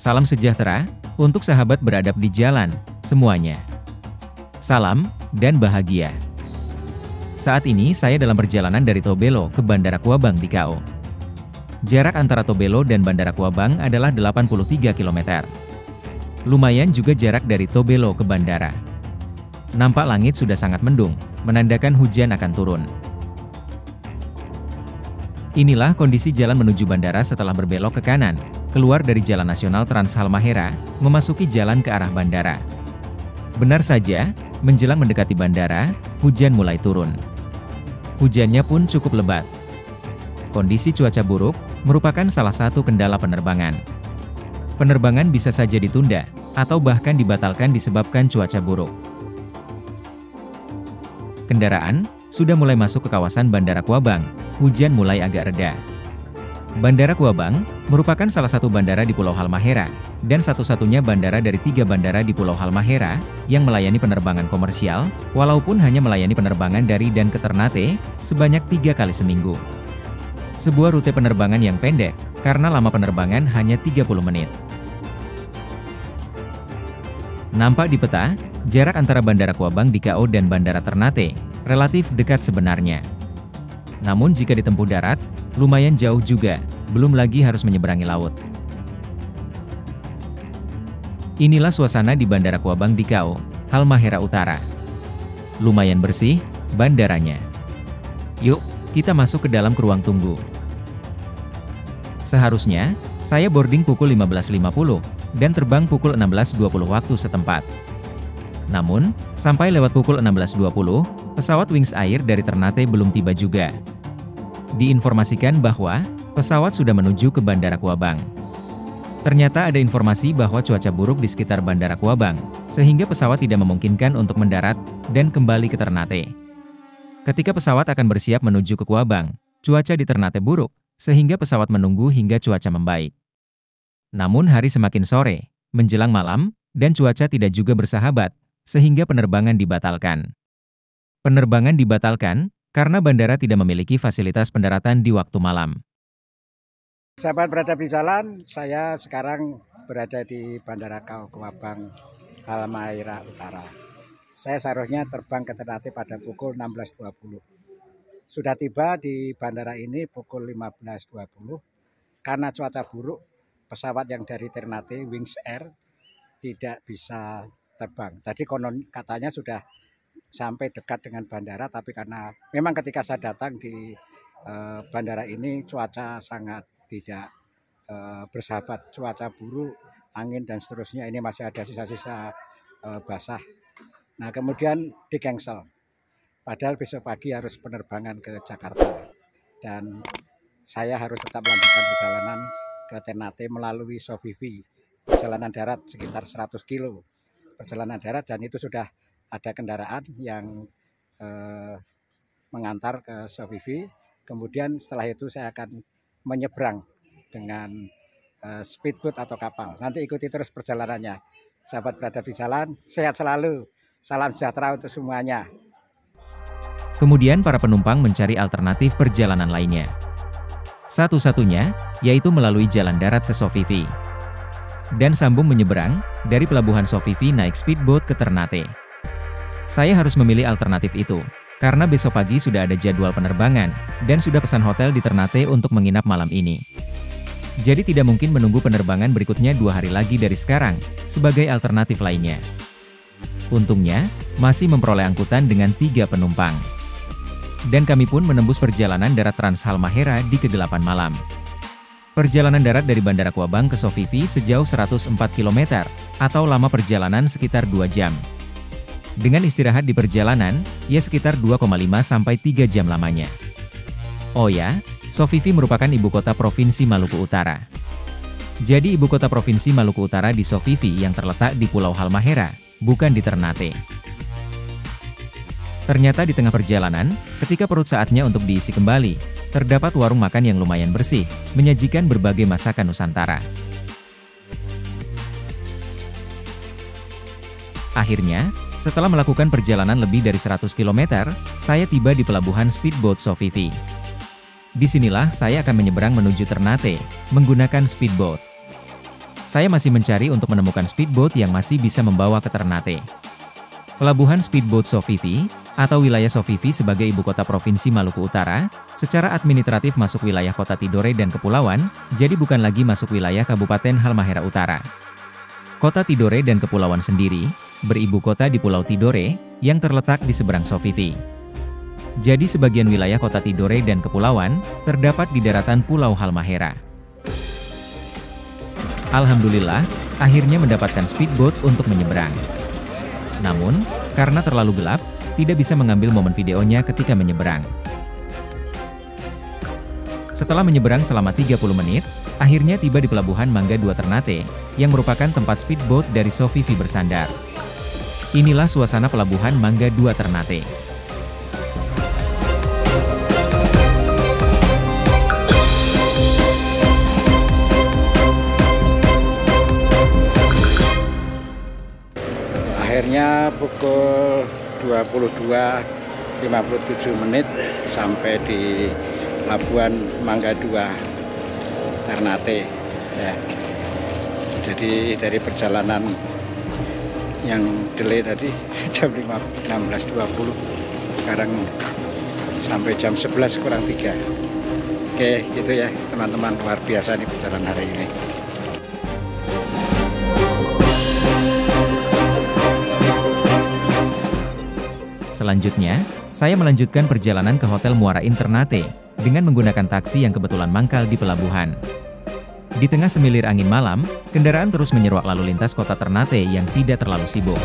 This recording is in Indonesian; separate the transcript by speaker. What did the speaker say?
Speaker 1: Salam sejahtera, untuk sahabat beradab di jalan, semuanya. Salam, dan bahagia. Saat ini saya dalam perjalanan dari Tobelo ke Bandara Kuabang di KO. Jarak antara Tobelo dan Bandara Kuabang adalah 83 km. Lumayan juga jarak dari Tobelo ke bandara. Nampak langit sudah sangat mendung, menandakan hujan akan turun. Inilah kondisi jalan menuju bandara setelah berbelok ke kanan, keluar dari Jalan Nasional Trans Halmahera, memasuki jalan ke arah bandara. Benar saja, menjelang mendekati bandara, hujan mulai turun. Hujannya pun cukup lebat. Kondisi cuaca buruk merupakan salah satu kendala penerbangan. Penerbangan bisa saja ditunda, atau bahkan dibatalkan disebabkan cuaca buruk. Kendaraan sudah mulai masuk ke kawasan Bandara Kuabang, hujan mulai agak reda. Bandara Kuabang merupakan salah satu bandara di Pulau Halmahera, dan satu-satunya bandara dari 3 bandara di Pulau Halmahera yang melayani penerbangan komersial, walaupun hanya melayani penerbangan dari dan ke Ternate sebanyak 3 kali seminggu. Sebuah rute penerbangan yang pendek, karena lama penerbangan hanya 30 menit. Nampak di peta, jarak antara Bandara Kuabang di KO dan Bandara Ternate relatif dekat sebenarnya. Namun jika ditempuh darat, lumayan jauh juga, belum lagi harus menyeberangi laut. Inilah suasana di Bandara Kuabang di KO, Halmahera Utara. Lumayan bersih, bandaranya. Yuk, kita masuk ke dalam ke ruang tunggu. Seharusnya, saya boarding pukul 15.50, dan terbang pukul 16.20 waktu setempat. Namun, sampai lewat pukul 16.20, pesawat Wings Air dari Ternate belum tiba juga. Diinformasikan bahwa, pesawat sudah menuju ke Bandara Kuabang. Ternyata ada informasi bahwa cuaca buruk di sekitar Bandara Kuabang, sehingga pesawat tidak memungkinkan untuk mendarat, dan kembali ke Ternate. Ketika pesawat akan bersiap menuju ke Kuabang, cuaca di Ternate buruk, sehingga pesawat menunggu hingga cuaca membaik. Namun hari semakin sore, menjelang malam, dan cuaca tidak juga bersahabat, sehingga penerbangan dibatalkan. Penerbangan dibatalkan, karena bandara tidak memiliki fasilitas pendaratan di waktu malam.
Speaker 2: Sahabat beradab di jalan, saya sekarang berada di Bandara Kuabang, Halmahera Utara. Saya seharusnya terbang ke Ternate pada pukul 16.20. Sudah tiba di bandara ini pukul 15.20, karena cuaca buruk, pesawat yang dari Ternate Wings Air tidak bisa terbang. Tadi konon katanya sudah sampai dekat dengan bandara, tapi karena memang ketika saya datang di bandara ini cuaca sangat tidak bersahabat, cuaca buruk, angin dan seterusnya, ini masih ada sisa-sisa basah. Nah kemudian di-cancel, padahal besok pagi harus penerbangan ke Jakarta, dan saya harus tetap melanjutkan perjalanan ke Ternate melalui Sofifi, perjalanan darat sekitar 100 kilo perjalanan darat, dan itu sudah ada kendaraan yang mengantar ke Sofifi. Kemudian setelah itu saya akan menyeberang dengan speedboat atau kapal. Nanti ikuti terus perjalanannya. Sahabat beradab di jalan, sehat selalu, salam sejahtera untuk semuanya.
Speaker 1: Kemudian para penumpang mencari alternatif perjalanan lainnya. Satu-satunya, yaitu melalui jalan darat ke Sofifi. Dan sambung menyeberang, dari pelabuhan Sofifi naik speedboat ke Ternate. Saya harus memilih alternatif itu, karena besok pagi sudah ada jadwal penerbangan, dan sudah pesan hotel di Ternate untuk menginap malam ini. Jadi tidak mungkin menunggu penerbangan berikutnya 2 hari lagi dari sekarang, sebagai alternatif lainnya. Untungnya, masih memperoleh angkutan dengan 3 penumpang. Dan kami pun menembus perjalanan darat Trans Halmahera di ke-8 malam. Perjalanan darat dari Bandara Kuabang ke Sofifi sejauh 104 km, atau lama perjalanan sekitar 2 jam. Dengan istirahat di perjalanan, ya sekitar 2,5 sampai 3 jam lamanya. Oh ya, Sofifi merupakan ibu kota Provinsi Maluku Utara. Jadi ibu kota Provinsi Maluku Utara di Sofifi yang terletak di Pulau Halmahera, bukan di Ternate. Ternyata di tengah perjalanan, ketika perut saatnya untuk diisi kembali, terdapat warung makan yang lumayan bersih, menyajikan berbagai masakan Nusantara. Akhirnya, setelah melakukan perjalanan lebih dari 100 km, saya tiba di pelabuhan speedboat Sofifi. Disinilah saya akan menyeberang menuju Ternate, menggunakan speedboat. saya masih mencari untuk menemukan speedboat yang masih bisa membawa ke Ternate. Pelabuhan Speedboat Sofifi, atau wilayah Sofifi sebagai ibu kota Provinsi Maluku Utara, secara administratif masuk wilayah Kota Tidore dan Kepulauan, jadi bukan lagi masuk wilayah Kabupaten Halmahera Utara. Kota Tidore dan Kepulauan sendiri, beribu kota di Pulau Tidore, yang terletak di seberang Sofifi. Jadi sebagian wilayah Kota Tidore dan Kepulauan, terdapat di daratan Pulau Halmahera. Alhamdulillah, akhirnya mendapatkan speedboat untuk menyeberang. Namun, karena terlalu gelap, tidak bisa mengambil momen videonya ketika menyeberang. Setelah menyeberang selama 30 menit, akhirnya tiba di Pelabuhan Mangga 2 Ternate, yang merupakan tempat speedboat dari Sofifi bersandar. Inilah suasana Pelabuhan Mangga 2 Ternate.
Speaker 2: Akhirnya pukul 22.57 menit sampai di Pelabuhan Mangga 2 Ternate ya. Jadi dari perjalanan yang delay tadi jam 16.20, sekarang sampai jam 11 kurang 3. Oke, gitu ya teman-teman, luar biasa nih perjalanan hari ini.
Speaker 1: Selanjutnya, saya melanjutkan perjalanan ke Hotel Muara Inn Ternate, dengan menggunakan taksi yang kebetulan mangkal di pelabuhan. Di tengah semilir angin malam, kendaraan terus menyeruak lalu lintas kota Ternate yang tidak terlalu sibuk.